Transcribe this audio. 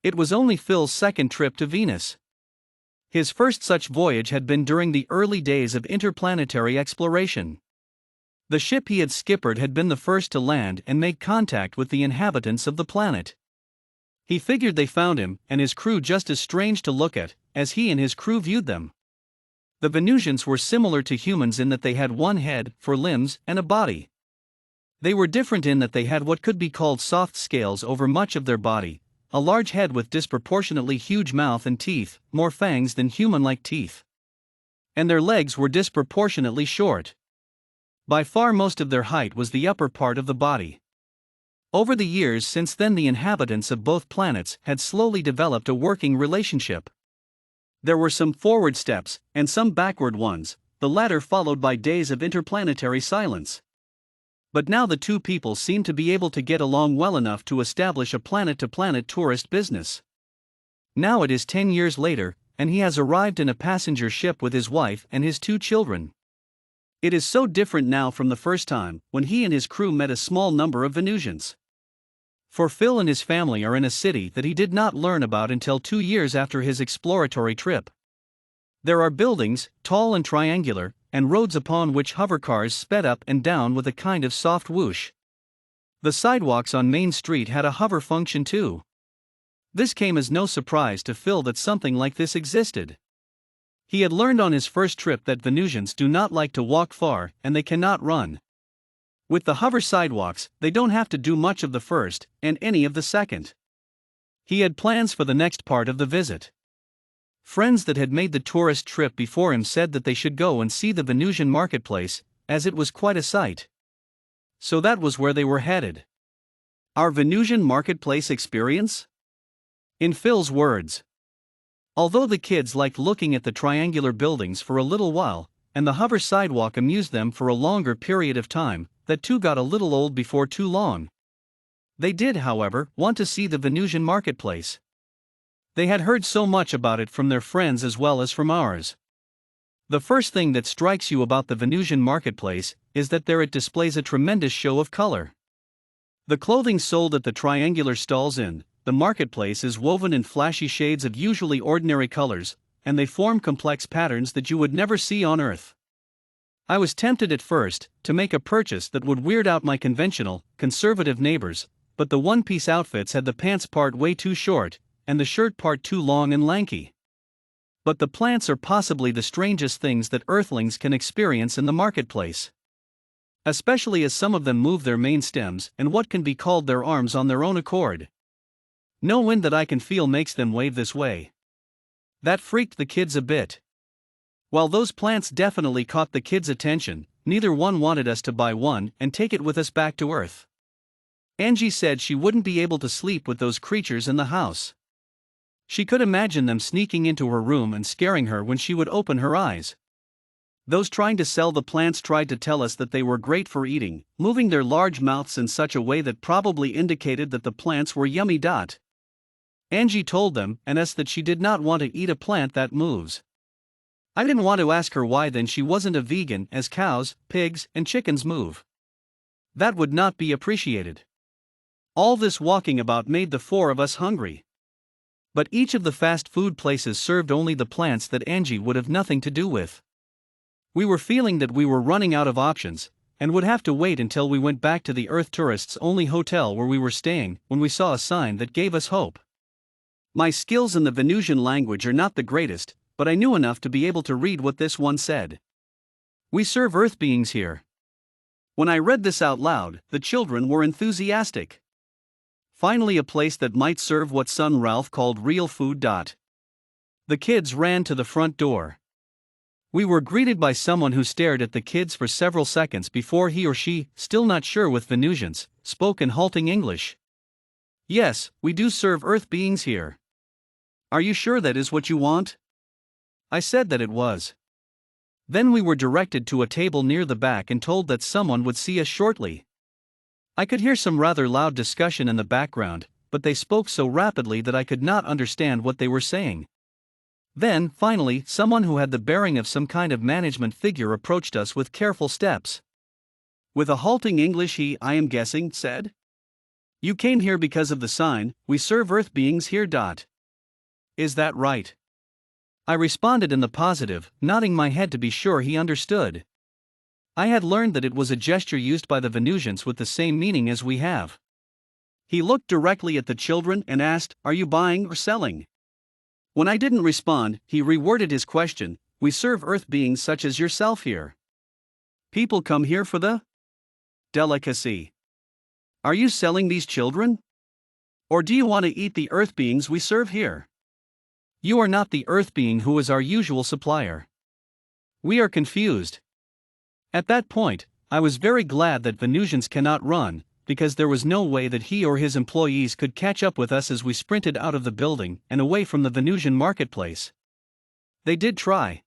It was only Phil's second trip to Venus. His first such voyage had been during the early days of interplanetary exploration. The ship he had skippered had been the first to land and make contact with the inhabitants of the planet. He figured they found him and his crew just as strange to look at as he and his crew viewed them. The Venusians were similar to humans in that they had one head, 4 limbs, and a body. They were different in that they had what could be called soft scales over much of their body, a large head with disproportionately huge mouth and teeth, more fangs than human-like teeth. And their legs were disproportionately short. By far most of their height was the upper part of the body. Over the years since then, the inhabitants of both planets had slowly developed a working relationship. There were some forward steps, and some backward ones, the latter followed by days of interplanetary silence. But now the two people seemed to be able to get along well enough to establish a planet-to-planet tourist business. Now it is 10 years later, and he has arrived in a passenger ship with his wife and his 2 children. It is so different now from the first time, when he and his crew met a small number of Venusians. For Phil and his family are in a city that he did not learn about until 2 years after his exploratory trip. There are buildings, tall and triangular, and roads upon which hovercars sped up and down with a kind of soft whoosh. The sidewalks on Main Street had a hover function too. This came as no surprise to Phil that something like this existed. He had learned on his first trip that Venusians do not like to walk far and they cannot run. With the hover sidewalks, they don't have to do much of the first, and any of the second. He had plans for the next part of the visit. Friends that had made the tourist trip before him said that they should go and see the Venusian marketplace, as it was quite a sight. So that was where they were headed. Our Venusian marketplace experience? In Phil's words. Although the kids liked looking at the triangular buildings for a little while, and the hover sidewalk amused them for a longer period of time, that too got a little old before too long. They did, however, want to see the Venusian marketplace. They had heard so much about it from their friends as well as from ours. The first thing that strikes you about the Venusian marketplace is that there it displays a tremendous show of color. The clothing sold at the triangular stalls in the marketplace is woven in flashy shades of usually ordinary colors, and they form complex patterns that you would never see on Earth. I was tempted at first to make a purchase that would weird out my conventional, conservative neighbors, but the one-piece outfits had the pants part way too short, and the shirt part too long and lanky. But the plants are possibly the strangest things that Earthlings can experience in the marketplace. Especially as some of them move their main stems and what can be called their arms on their own accord. No wind that I can feel makes them wave this way. That freaked the kids a bit. While those plants definitely caught the kids' attention, neither one wanted us to buy one and take it with us back to Earth. Angie said she wouldn't be able to sleep with those creatures in the house. She could imagine them sneaking into her room and scaring her when she would open her eyes. Those trying to sell the plants tried to tell us that they were great for eating, moving their large mouths in such a way that probably indicated that the plants were yummy. Angie told them and us that she did not want to eat a plant that moves. I didn't want to ask her why then she wasn't a vegan, as cows, pigs, and chickens move. That would not be appreciated. All this walking about made the 4 of us hungry. But each of the fast food places served only the plants that Angie would have nothing to do with. We were feeling that we were running out of options, and would have to wait until we went back to the Earth tourists only hotel where we were staying, when we saw a sign that gave us hope. My skills in the Venusian language are not the greatest, but I knew enough to be able to read what this one said. We serve Earth beings here. When I read this out loud, the children were enthusiastic. Finally, a place that might serve what son Ralph called real food. The kids ran to the front door. We were greeted by someone who stared at the kids for several seconds before he or she, still not sure with Venusians, spoke in halting English. Yes, we do serve Earth beings here. Are you sure that is what you want? I said that it was. Then we were directed to a table near the back and told that someone would see us shortly. I could hear some rather loud discussion in the background, but they spoke so rapidly that I could not understand what they were saying. Then, finally, someone who had the bearing of some kind of management figure approached us with careful steps. With a halting English he, I am guessing, said, You came here because of the sign, "We serve Earth beings here." Is that right? I responded in the positive, nodding my head to be sure he understood. I had learned that it was a gesture used by the Venusians with the same meaning as we have. He looked directly at the children and asked, "Are you buying or selling?" When I didn't respond, he reworded his question, "We serve Earth beings such as yourself here. People come here for the delicacy. Are you selling these children? Or do you want to eat the Earth beings we serve here? You are not the Earth being who is our usual supplier. We are confused." At that point, I was very glad that Venusians cannot run, because there was no way that he or his employees could catch up with us as we sprinted out of the building and away from the Venusian marketplace. They did try.